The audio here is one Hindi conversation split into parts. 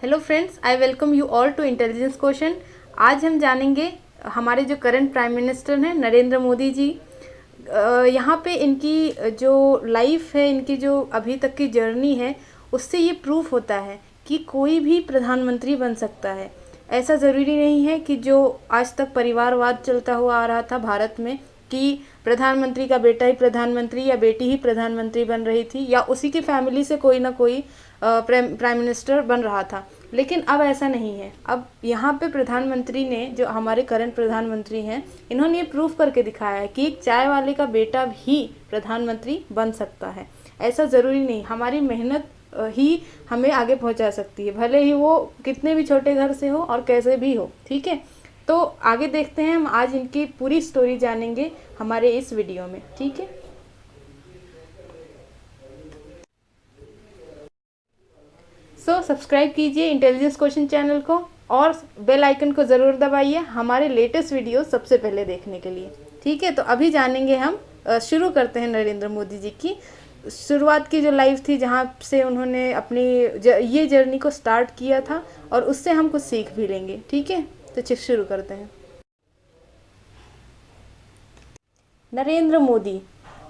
Hello friends, I welcome you all to intelligence question. आज हम जानेंगे हमारे जो करंट प्राइम मिनिस्टर हैं नरेंद्र मोदी जी। यहाँ पे इनकी जो लाइफ है, इनकी जो अभी तक की जर्नी है, उससे ये प्रूफ होता है कि कोई भी प्रधानमंत्री बन सकता है। ऐसा ज़रूरी नहीं है कि जो आज तक परिवारवाद चलता हुआ आ रहा था भारत में कि प्रधानमंत्री का बेटा ही प्रधानमंत्री या बेटी ही प्रधानमंत्री बन रही थी या उसी की फैमिली से कोई ना कोई प्राइम मिनिस्टर बन रहा था। लेकिन अब ऐसा नहीं है। अब यहाँ पे प्रधानमंत्री ने, जो हमारे करंट प्रधानमंत्री हैं, इन्होंने ये प्रूफ करके दिखाया है कि एक चाय वाले का बेटा भी प्रधानमंत्री बन सकता है। ऐसा ज़रूरी नहीं, हमारी मेहनत ही हमें आगे पहुंचा सकती है, भले ही वो कितने भी छोटे घर से हो और कैसे भी हो। ठीक है, तो आगे देखते हैं। हम आज इनकी पूरी स्टोरी जानेंगे हमारे इस वीडियो में। ठीक है, सब्सक्राइब कीजिए इंटेलिजेंस क्वेश्चन चैनल को और बेल आइकन को ज़रूर दबाइए हमारे लेटेस्ट वीडियो सबसे पहले देखने के लिए। ठीक है, तो अभी जानेंगे हम। शुरू करते हैं नरेंद्र मोदी जी की शुरुआत की जो लाइफ थी, जहाँ से उन्होंने अपनी ये जर्नी को स्टार्ट किया था, और उससे हम कुछ सीख भी लेंगे। ठीक है, तो शुरू करते हैं। नरेंद्र मोदी,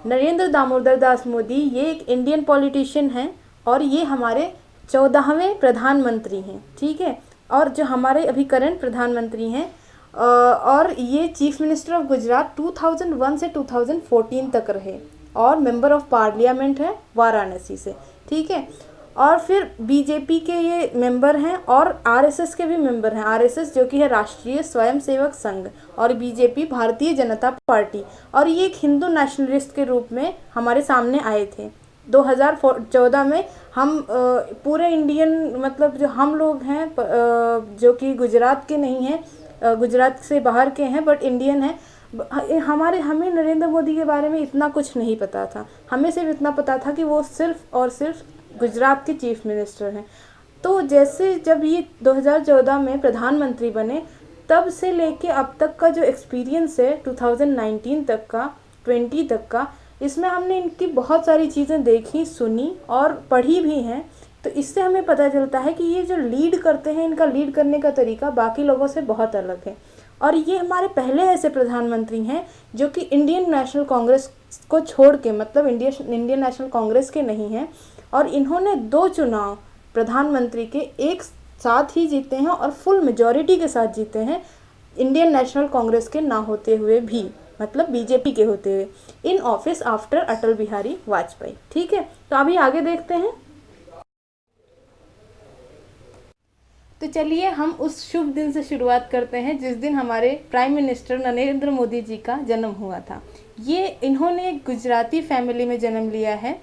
नरेंद्र दामोदर दास मोदी, ये एक इंडियन पॉलिटिशियन हैं और ये हमारे 14वें प्रधानमंत्री हैं। ठीक है, और जो हमारे अभी करंट प्रधानमंत्री हैं, और ये चीफ मिनिस्टर ऑफ गुजरात 2001 से 2014 तक रहे और मेंबर ऑफ पार्लियामेंट है वाराणसी से। ठीक है, और फिर बीजेपी के ये मेंबर हैं और आरएसएस के भी मेंबर हैं। आरएसएस जो कि है राष्ट्रीय स्वयंसेवक संघ, और बीजेपी भारतीय जनता पार्टी, और ये एक हिंदू नेशनलिस्ट के रूप में हमारे सामने आए थे 2014 में। हम पूरे इंडियन, मतलब जो हम लोग हैं, जो कि गुजरात के नहीं हैं, गुजरात से बाहर के हैं बट इंडियन हैं, हमें नरेंद्र मोदी के बारे में इतना कुछ नहीं पता था। हमें सिर्फ इतना पता था कि वो सिर्फ और सिर्फ गुजरात के चीफ मिनिस्टर हैं। तो जैसे जब ये 2014 में प्रधानमंत्री बने, तब से लेके अब तक का जो एक्सपीरियंस है 2019 तक का, 20 तक का, इसमें हमने इनकी बहुत सारी चीज़ें देखी, सुनी और पढ़ी भी हैं। तो इससे हमें पता चलता है कि ये जो लीड करते हैं, इनका लीड करने का तरीका बाकी लोगों से बहुत अलग है। और ये हमारे पहले ऐसे प्रधानमंत्री हैं जो कि इंडियन नेशनल कांग्रेस को छोड़ के, मतलब इंडियन नेशनल कांग्रेस के नहीं हैं, और इन्होंने 2 चुनाव प्रधानमंत्री के एक साथ ही जीते हैं और फुल मेजॉरिटी के साथ जीते हैं, इंडियन नेशनल कांग्रेस के ना होते हुए भी, मतलब बीजेपी के होते हुए, in office after Atal Bihari Vajpayee. ठीक है, तो अभी आगे देखते हैं। तो चलिए हम उस शुभ दिन से शुरुआत करते हैं जिस दिन हमारे प्राइम मिनिस्टर नरेंद्र मोदी जी का जन्म हुआ था। ये इन्होंने एक गुजराती फैमिली में जन्म लिया है,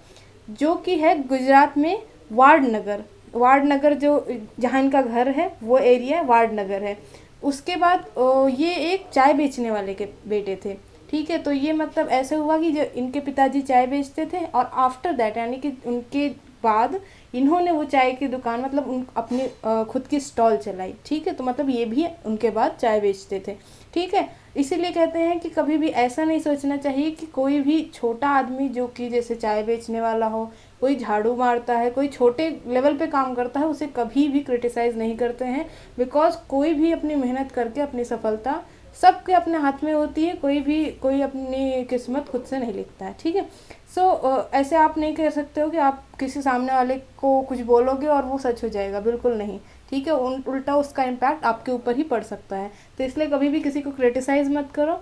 जो कि है गुजरात में वार्डनगर जो जहाँ इनका घर है, वो एरिया वार्डनगर है। उसके बाद ये एक चाय बेचने वाले के बेटे थे। ठीक है, तो ये मतलब ऐसे हुआ कि जो इनके पिताजी चाय बेचते थे, और आफ्टर दैट, यानी कि उनके बाद इन्होंने वो चाय की दुकान, मतलब उन अपनी खुद की स्टॉल चलाई। ठीक है, तो मतलब ये भी उनके बाद चाय बेचते थे। ठीक है, इसीलिए कहते हैं कि कभी भी ऐसा नहीं सोचना चाहिए कि कोई भी छोटा आदमी जो कि जैसे चाय बेचने वाला हो, कोई झाड़ू मारता है, कोई छोटे लेवल पे काम करता है, उसे कभी भी क्रिटिसाइज़ नहीं करते हैं। बिकॉज कोई भी अपनी मेहनत करके अपनी सफलता सबके अपने हाथ में होती है। कोई अपनी किस्मत खुद से नहीं लिखता है। ठीक है, ऐसे आप नहीं कह सकते हो कि आप किसी सामने वाले को कुछ बोलोगे और वो सच हो जाएगा, बिल्कुल नहीं। ठीक है, उल्टा उसका इम्पैक्ट आपके ऊपर ही पड़ सकता है। तो इसलिए कभी भी किसी को क्रिटिसाइज मत करो।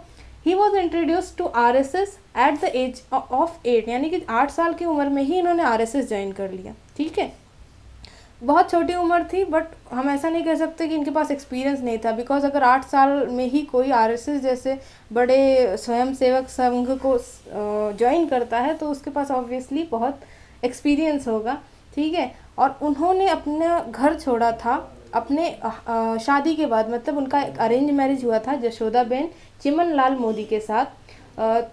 He was introduce to RSS at the age of 8, यानी कि 8 साल की उम्र में ही इन्होंने आरएसएस ज्वाइन कर लिया। ठीक है, बहुत छोटी उम्र थी, बट हम ऐसा नहीं कह सकते कि इनके पास एक्सपीरियंस नहीं था। बिकॉज अगर 8 साल में ही कोई आरएसएस जैसे बड़े स्वयंसेवक संघ को ज्वाइन करता है, तो उसके पास ऑब्वियसली बहुत एक्सपीरियंस होगा। ठीक है, और उन्होंने अपना घर छोड़ा था अपने शादी के बाद, मतलब उनका एक अरेंज मैरिज हुआ था जशोदाबेन चिमन लाल मोदी के साथ।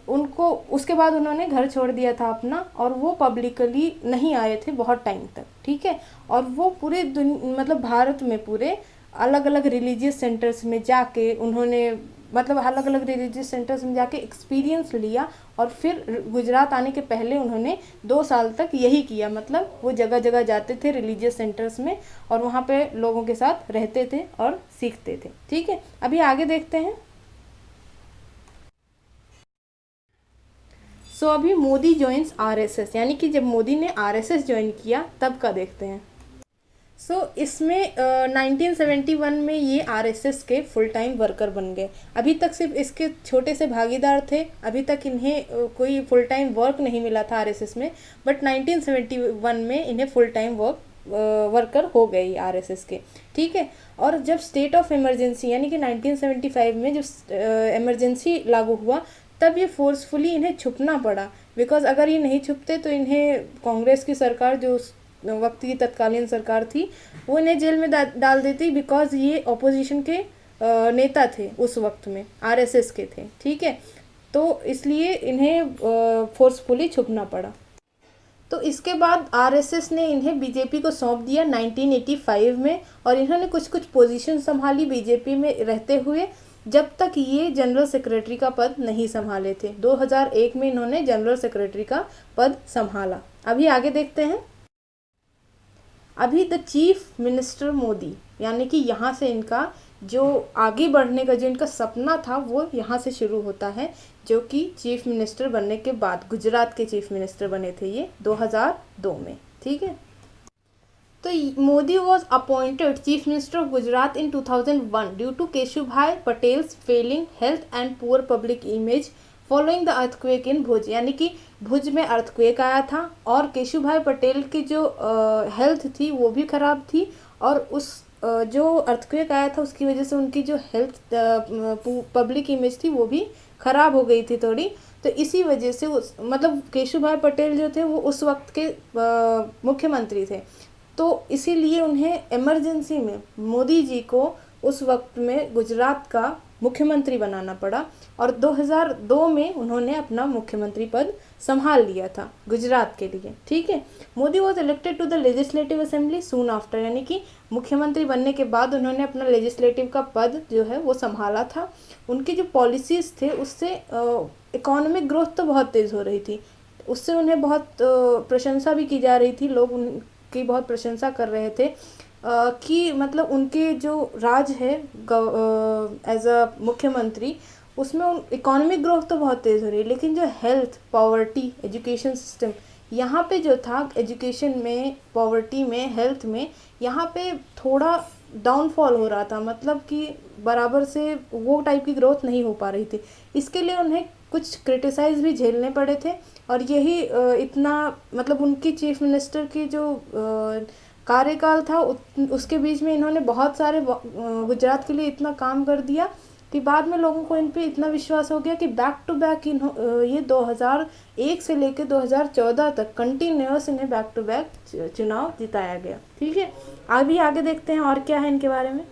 उनको उसके बाद उन्होंने घर छोड़ दिया था अपना, और वो पब्लिकली नहीं आए थे बहुत टाइम तक। ठीक है, और वो मतलब भारत में पूरे अलग अलग रिलीजियस सेंटर्स में जाके उन्होंने मतलब अलग अलग रिलीजियस सेंटर्स में जाके एक्सपीरियंस लिया, और फिर गुजरात आने के पहले उन्होंने 2 साल तक यही किया। मतलब वो जगह जगह जाते थे रिलीजियस सेंटर्स में, और वहाँ पे लोगों के साथ रहते थे और सीखते थे। ठीक है, अभी आगे देखते हैं। अभी मोदी ज्वाइंस आरएसएस, यानी कि जब मोदी ने आरएसएस ज्वाइन किया तब का देखते हैं। इसमें 1971 में ये आरएसएस के फुल टाइम वर्कर बन गए। अभी तक सिर्फ इसके छोटे से भागीदार थे, अभी तक इन्हें कोई फुल टाइम वर्क नहीं मिला था आरएसएस में, बट 1971 में इन्हें फुल टाइम वर्कर हो गए आरएसएस के। ठीक है, और जब स्टेट ऑफ इमरजेंसी यानी कि 1975 में जब इमरजेंसी लागू हुआ, तब ये फोर्सफुली इन्हें छुपना पड़ा, बिकॉज अगर ये नहीं छुपते तो इन्हें कांग्रेस की सरकार, जो उस वक्त की तत्कालीन सरकार थी, वो इन्हें जेल में डाल देती, बिकॉज ये ऑपोजिशन के नेता थे उस वक्त में, आरएसएस के थे। ठीक है, तो इसलिए इन्हें फोर्सफुली छुपना पड़ा। तो इसके बाद आरएसएस ने इन्हें बीजेपी को सौंप दिया 1985 में, और इन्होंने कुछ कुछ पोजीशन संभाली बीजेपी में रहते हुए, जब तक ये जनरल सेक्रेटरी का पद नहीं संभाले थे। 2001 में इन्होंने जनरल सेक्रेटरी का पद संभाला। अभी आगे देखते हैं। अभी द चीफ मिनिस्टर मोदी, यानी कि यहाँ से इनका जो आगे बढ़ने का जो इनका सपना था वो यहाँ से शुरू होता है, जो कि चीफ मिनिस्टर बनने के बाद गुजरात के चीफ मिनिस्टर बने थे ये 2002 में। ठीक है, तो Modi was appointed chief minister of Gujarat in 2001 due to Keshubhai Patel's failing health and poor public image following the earthquake in Bhuj, यानी कि भुज में अर्थक्वेक आया था और केशुभाई पटेल की जो हेल्थ थी वो भी ख़राब थी, और उस जो अर्थक्वेक आया था उसकी वजह से उनकी जो हेल्थ पब्लिक इमेज थी वो भी ख़राब हो गई थी थोड़ी। तो इसी वजह से मतलब केशुभाई पटेल जो थे वो उस वक्त के मुख्यमंत्री थे, तो इसीलिए उन्हें इमरजेंसी में मोदी जी को उस वक्त में गुजरात का मुख्यमंत्री बनाना पड़ा, और 2002 में उन्होंने अपना मुख्यमंत्री पद संभाल लिया था गुजरात के लिए। ठीक है, Modi was elected to the legislative assembly soon after, यानी कि मुख्यमंत्री बनने के बाद उन्होंने अपना लेजिस्लेटिव का पद जो है वो संभाला था। उनकी जो पॉलिसीज़ थे उससे इकोनॉमिक ग्रोथ तो बहुत तेज़ हो रही थी, उससे उन्हें बहुत प्रशंसा भी की जा रही थी, लोग उनकी बहुत प्रशंसा कर रहे थे कि मतलब उनके जो राज है एज अ मुख्यमंत्री उसमें इकोनॉमिक ग्रोथ तो बहुत तेज़ हो रही है, लेकिन जो हेल्थ, पॉवर्टी, एजुकेशन सिस्टम यहाँ पे जो था, एजुकेशन में, पॉवर्टी में, हेल्थ में, यहाँ पे थोड़ा डाउनफॉल हो रहा था, मतलब कि बराबर से वो टाइप की ग्रोथ नहीं हो पा रही थी। इसके लिए उन्हें कुछ क्रिटिसाइज़ भी झेलने पड़े थे, और यही इतना मतलब उनकी चीफ मिनिस्टर की जो कार्यकाल था उसके बीच में इन्होंने बहुत सारे गुजरात के लिए इतना काम कर दिया कि बाद में लोगों को इन पे इतना विश्वास हो गया कि बैक टू बैक ये 2001 से लेकर 2014 तक कंटिन्यूअस इन्हें बैक टू बैक चुनाव जिताया गया। ठीक है, अभी आगे देखते हैं और क्या है इनके बारे में।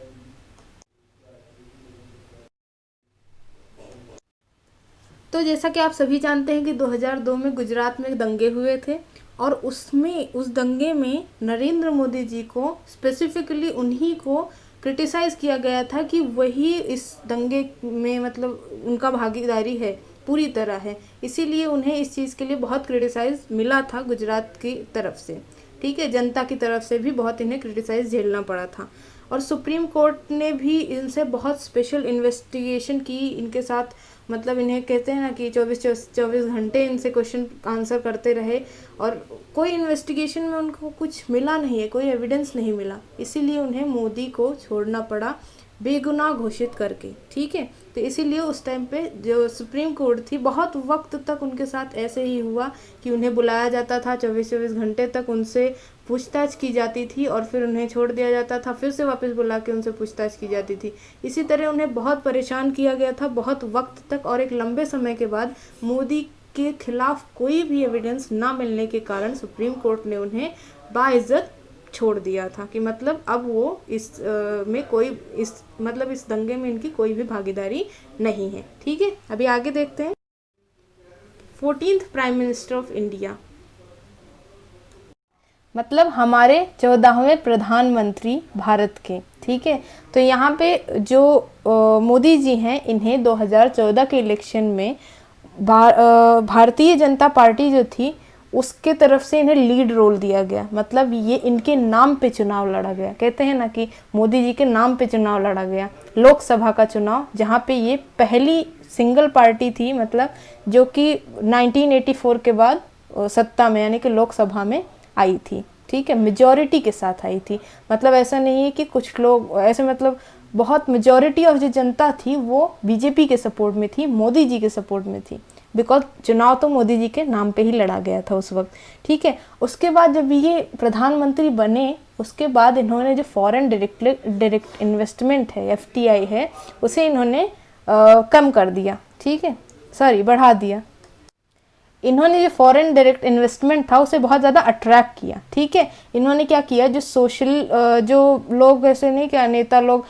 तो जैसा कि आप सभी जानते हैं कि 2002 में गुजरात में दंगे हुए थे, और उस दंगे में नरेंद्र मोदी जी को स्पेसिफिकली उन्हीं को क्रिटिसाइज़ किया गया था कि वही इस दंगे में मतलब उनका भागीदारी है, पूरी तरह है, इसीलिए उन्हें इस चीज़ के लिए बहुत क्रिटिसाइज़ मिला था गुजरात की तरफ से। ठीक है, जनता की तरफ से भी बहुत इन्हें क्रिटिसाइज़ झेलना पड़ा था, और सुप्रीम कोर्ट ने भी इनसे बहुत स्पेशल इन्वेस्टिगेशन की इनके साथ, मतलब इन्हें कहते हैं ना कि 24 घंटे इनसे क्वेश्चन आंसर करते रहे, और कोई इन्वेस्टिगेशन में उनको कुछ मिला नहीं है, कोई एविडेंस नहीं मिला, इसीलिए उन्हें मोदी को छोड़ना पड़ा बेगुनाह घोषित करके। ठीक है, तो इसीलिए उस टाइम पे जो सुप्रीम कोर्ट थी बहुत वक्त तक उनके साथ ऐसे ही हुआ कि उन्हें बुलाया जाता था, 24 घंटे तक उनसे पूछताछ की जाती थी, और फिर उन्हें छोड़ दिया जाता था, फिर से वापस बुला के उनसे पूछताछ की जाती थी। इसी तरह उन्हें बहुत परेशान किया गया था बहुत वक्त तक, और एक लंबे समय के बाद मोदी के खिलाफ कोई भी एविडेंस ना मिलने के कारण सुप्रीम कोर्ट ने उन्हें बाइज्जत छोड़ दिया था कि मतलब अब वो इस दंगे में इनकी कोई भी भागीदारी नहीं है। ठीक है, अभी आगे देखते हैं। 14th prime minister of India, मतलब हमारे 14वें प्रधानमंत्री भारत के। ठीक ठीक है। तो यहाँ पे जो मोदी जी हैं, इन्हें 2014 के इलेक्शन में भारतीय जनता पार्टी जो थी उसके तरफ से इन्हें लीड रोल दिया गया, मतलब ये इनके नाम पे चुनाव लड़ा गया। कहते हैं ना कि मोदी जी के नाम पे चुनाव लड़ा गया, लोकसभा का चुनाव, जहाँ पे ये पहली सिंगल पार्टी थी, मतलब जो कि 1984 के बाद सत्ता में यानी कि लोकसभा में आई थी, ठीक है, मेजॉरिटी के साथ आई थी। मतलब ऐसा नहीं है कि कुछ लोग ऐसे, मतलब बहुत मेजॉरिटी ऑफ जो जनता थी वो बीजेपी के सपोर्ट में थी, मोदी जी के सपोर्ट में थी, बिकॉज चुनाव तो मोदी जी के नाम पे ही लड़ा गया था उस वक्त, ठीक है। उसके बाद जब ये प्रधानमंत्री बने, उसके बाद इन्होंने जो फॉरेन डायरेक्ट इन्वेस्टमेंट है, FDI है, उसे इन्होंने कम कर दिया, ठीक है, सॉरी बढ़ा दिया। इन्होंने जो फॉरेन डायरेक्ट इन्वेस्टमेंट था उसे बहुत ज़्यादा अट्रैक्ट किया, ठीक है। इन्होंने क्या किया, जो सोशल जो लोग ऐसे नहीं, क्या नेता लोग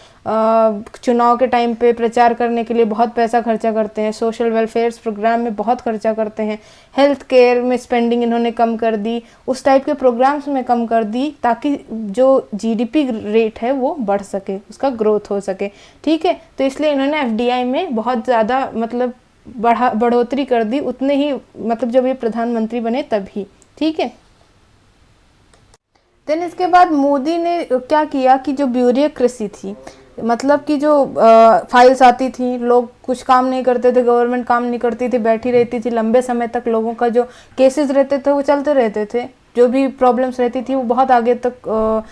चुनाव के टाइम पे प्रचार करने के लिए बहुत पैसा खर्चा करते हैं, सोशल वेलफेयर प्रोग्राम में बहुत खर्चा करते हैं, हेल्थ केयर में स्पेंडिंग इन्होंने कम कर दी, उस टाइप के प्रोग्राम्स में कम कर दी, ताकि जो GDP रेट है वो बढ़ सके, उसका ग्रोथ हो सके, ठीक है। तो इसलिए इन्होंने FDI में बहुत ज़्यादा मतलब बढ़ोतरी कर दी, उतने ही मतलब जब ये प्रधानमंत्री बने तभी, ठीक है। देन इसके बाद मोदी ने क्या किया कि जो ब्यूरोक्रेसी थी, मतलब कि जो फाइल्स आती थी, लोग कुछ काम नहीं करते थे, गवर्नमेंट काम नहीं करती थी, बैठी रहती थी, लंबे समय तक लोगों का जो केसेस रहते थे वो चलते रहते थे, जो भी प्रॉब्लम्स रहती थी वो बहुत आगे तक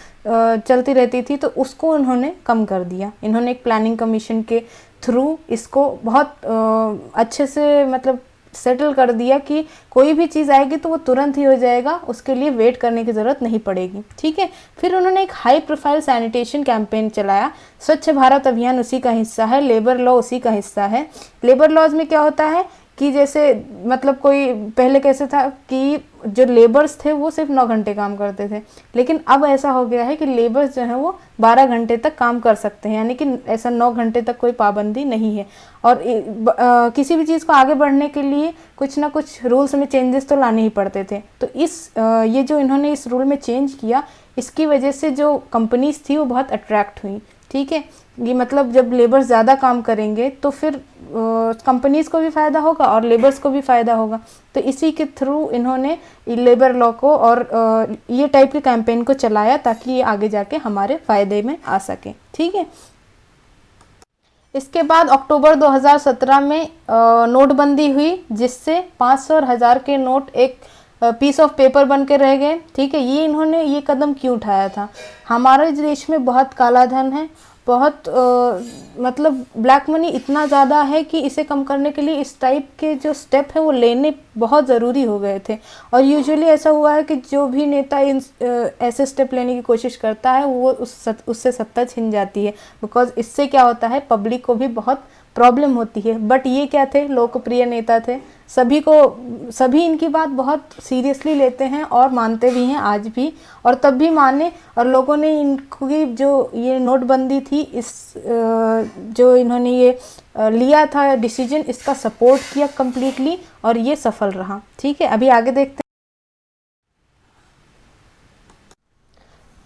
चलती रहती थी, तो उसको उन्होंने कम कर दिया। इन्होंने एक प्लानिंग कमीशन के थ्रू इसको बहुत अच्छे से मतलब सेटल कर दिया कि कोई भी चीज़ आएगी तो वो तुरंत ही हो जाएगा, उसके लिए वेट करने की ज़रूरत नहीं पड़ेगी, ठीक है। फिर उन्होंने एक हाई प्रोफाइल सैनिटेशन कैंपेन चलाया, स्वच्छ भारत अभियान उसी का हिस्सा है, लेबर लॉ उसी का हिस्सा है। लेबर लॉज में क्या होता है कि जैसे मतलब कोई पहले कैसे था कि जो लेबर्स थे वो सिर्फ 9 घंटे काम करते थे, लेकिन अब ऐसा हो गया है कि लेबर्स जो हैं वो 12 घंटे तक काम कर सकते हैं, यानी कि ऐसा 9 घंटे तक कोई पाबंदी नहीं है। और किसी भी चीज़ को आगे बढ़ने के लिए कुछ ना कुछ रूल्स में चेंजेस तो लाने ही पड़ते थे। तो ये जो इन्होंने इस रूल में चेंज किया, इसकी वजह से जो कंपनीज थी वो बहुत अट्रैक्ट हुई, ठीक है। ये मतलब जब लेबर्स ज़्यादा काम करेंगे तो फिर कंपनीज़ को भी फ़ायदा होगा और लेबर्स को भी फ़ायदा होगा। तो इसी के थ्रू इन्होंने लेबर लॉ को और ये टाइप के कैंपेन को चलाया ताकि ये आगे जाके हमारे फ़ायदे में आ सके, ठीक है। इसके बाद अक्टूबर 2017 में नोटबंदी हुई, जिससे 500 और 1000 के नोट एक पीस ऑफ पेपर बन के रह गए, ठीक है। ये इन्होंने ये कदम क्यों उठाया था, हमारे देश में बहुत काला धन है, बहुत मतलब ब्लैक मनी इतना ज़्यादा है कि इसे कम करने के लिए इस टाइप के जो स्टेप है वो लेने बहुत ज़रूरी हो गए थे। और यूजुअली ऐसा हुआ है कि जो भी नेता ऐसे स्टेप लेने की कोशिश करता है वो उससे सत्ता छिन जाती है, बिकॉज इससे क्या होता है, पब्लिक को भी बहुत प्रॉब्लम होती है। बट ये क्या थे, लोकप्रिय नेता थे, सभी इनकी बात बहुत सीरियसली लेते हैं और मानते भी हैं आज भी, और तब भी माने। और लोगों ने इनकी जो ये नोटबंदी थी, जो इन्होंने ये लिया था डिसीजन, इसका सपोर्ट किया कम्प्लीटली और ये सफल रहा, ठीक है। अभी आगे देखते हैं।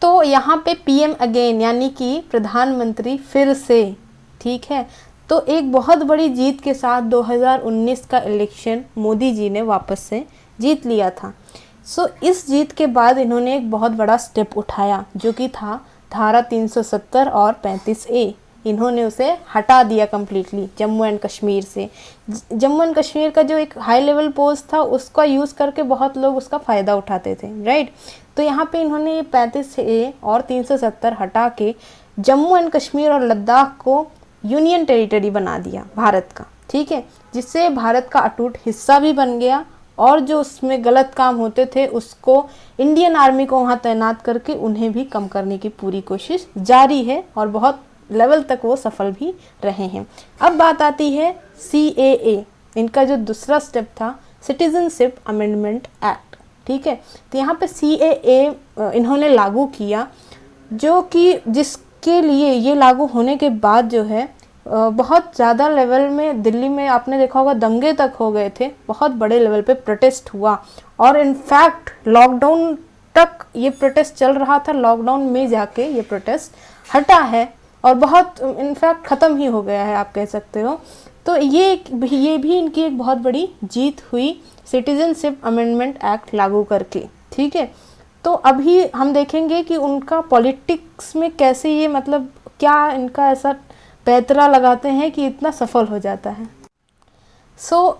तो यहाँ पे PM अगेन यानी कि प्रधानमंत्री फिर से, ठीक है। तो एक बहुत बड़ी जीत के साथ 2019 का इलेक्शन मोदी जी ने वापस से जीत लिया था। सो इस जीत के बाद इन्होंने एक बहुत बड़ा स्टेप उठाया, जो कि था धारा 370 और 35A। इन्होंने उसे हटा दिया कम्प्लीटली जम्मू एंड कश्मीर से। जम्मू एंड कश्मीर का जो एक हाई लेवल पोस्ट था उसका यूज़ करके बहुत लोग उसका फ़ायदा उठाते थे, राइट। तो यहाँ पे इन्होंने ये 35A और 370 हटा के जम्मू एंड कश्मीर और लद्दाख को यूनियन टेरिटरी बना दिया भारत का, ठीक है, जिससे भारत का अटूट हिस्सा भी बन गया। और जो उसमें गलत काम होते थे उसको इंडियन आर्मी को वहाँ तैनात करके उन्हें भी कम करने की पूरी कोशिश जारी है और बहुत लेवल तक वो सफल भी रहे हैं। अब बात आती है CAA, इनका जो दूसरा स्टेप था, सिटीजनशिप अमेंडमेंट एक्ट, ठीक है। तो यहाँ पे CAA इन्होंने लागू किया, जो कि जिसके लिए ये लागू होने के बाद जो है बहुत ज़्यादा लेवल में दिल्ली में आपने देखा होगा दंगे तक हो गए थे, बहुत बड़े लेवल पे प्रोटेस्ट हुआ और इनफैक्ट लॉकडाउन तक ये प्रोटेस्ट चल रहा था, लॉकडाउन में जाके ये प्रोटेस्ट हटा है और बहुत इनफैक्ट ख़त्म ही हो गया है, आप कह सकते हो। तो ये भी इनकी एक बहुत बड़ी जीत हुई सिटीजनशिप अमेंडमेंट एक्ट लागू करके, ठीक है। तो अभी हम देखेंगे कि उनका पॉलिटिक्स में कैसे ये मतलब क्या इनका ऐसा पैतरा लगाते हैं कि इतना सफल हो जाता है।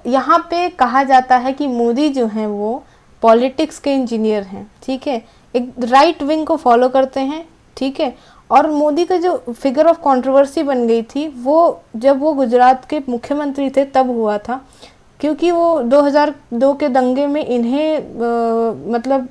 यहाँ पे कहा जाता है कि मोदी जो हैं वो पॉलिटिक्स के इंजीनियर हैं, ठीक है, एक राइट विंग को फॉलो करते हैं, ठीक है। और मोदी का जो फिगर ऑफ कंट्रोवर्सी बन गई थी वो जब वो गुजरात के मुख्यमंत्री थे तब हुआ था, क्योंकि वो 2002 के दंगे में इन्हें मतलब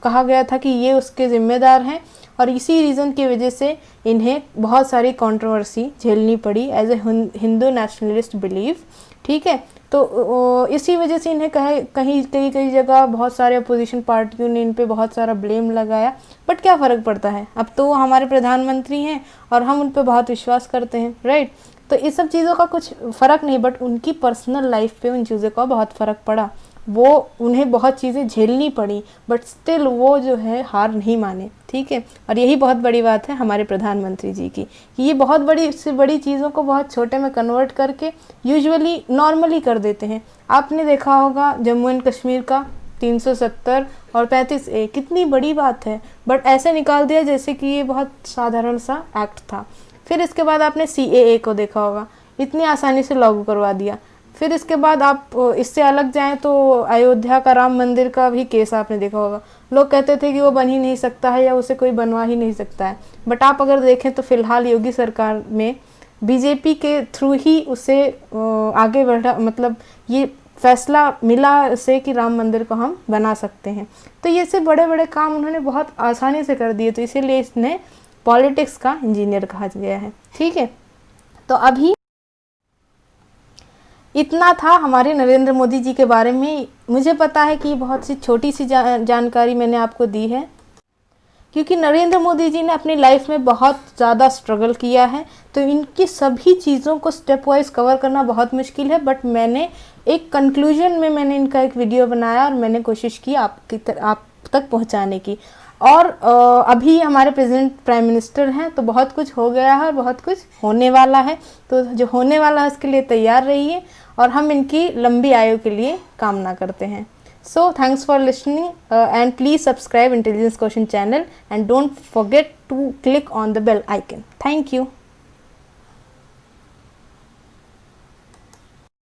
कहा गया था कि ये उसके ज़िम्मेदार हैं और इसी रीज़न की वजह से इन्हें बहुत सारी कंट्रोवर्सी झेलनी पड़ी as a Hindu nationalist belief, ठीक है। तो इसी वजह से इन्हें कई जगह बहुत सारे अपोजिशन पार्टियों ने इन पे बहुत सारा ब्लेम लगाया, बट क्या फ़र्क पड़ता है, अब तो वो हमारे प्रधानमंत्री हैं और हम उन पे बहुत विश्वास करते हैं, राइट। तो इस सब चीज़ों का कुछ फ़र्क नहीं, बट उनकी पर्सनल लाइफ पे उन चीज़ों का बहुत फ़र्क पड़ा, वो उन्हें बहुत चीज़ें झेलनी पड़ी, बट स्टिल वो जो है हार नहीं माने, ठीक है। और यही बहुत बड़ी बात है हमारे प्रधानमंत्री जी की कि ये बहुत बड़ी से बड़ी चीज़ों को बहुत छोटे में कन्वर्ट करके यूजुअली नॉर्मली कर देते हैं। आपने देखा होगा जम्मू एंड कश्मीर का 370 और 35A कितनी बड़ी बात है, बट ऐसे निकाल दिया जैसे कि ये बहुत साधारण सा एक्ट था। फिर इसके बाद आपने CAA को देखा होगा, इतनी आसानी से लागू करवा दिया। फिर इसके बाद आप इससे अलग जाएं तो अयोध्या का राम मंदिर का भी केस आपने देखा होगा, लोग कहते थे कि वो बन ही नहीं सकता है या उसे कोई बनवा ही नहीं सकता है, बट आप अगर देखें तो फिलहाल योगी सरकार में बीजेपी के थ्रू ही उसे आगे बढ़ा, मतलब ये फैसला मिला से कि राम मंदिर को हम बना सकते हैं। तो ये से बड़े बड़े काम उन्होंने बहुत आसानी से कर दिए, तो इसीलिए इसने पॉलिटिक्स का इंजीनियर कहा गया है, ठीक है। तो अभी इतना था हमारे नरेंद्र मोदी जी के बारे में। मुझे पता है कि बहुत सी छोटी सी जानकारी मैंने आपको दी है, क्योंकि नरेंद्र मोदी जी ने अपनी लाइफ में बहुत ज़्यादा स्ट्रगल किया है, तो इनकी सभी चीज़ों को स्टेप वाइज कवर करना बहुत मुश्किल है, बट मैंने एक कंक्लूजन में मैंने इनका एक वीडियो बनाया और मैंने कोशिश की आप तक पहुंचाने की। और अभी हमारे प्रेजेंट प्राइम मिनिस्टर हैं, तो बहुत कुछ हो गया है और बहुत कुछ होने वाला है, तो जो होने वाला है उसके लिए तैयार रहिए और हम इनकी लंबी आयु के लिए कामना करते हैं। So thanks for listening and please subscribe Intelligence Quotient channel and don't forget to click on the bell icon. Thank you.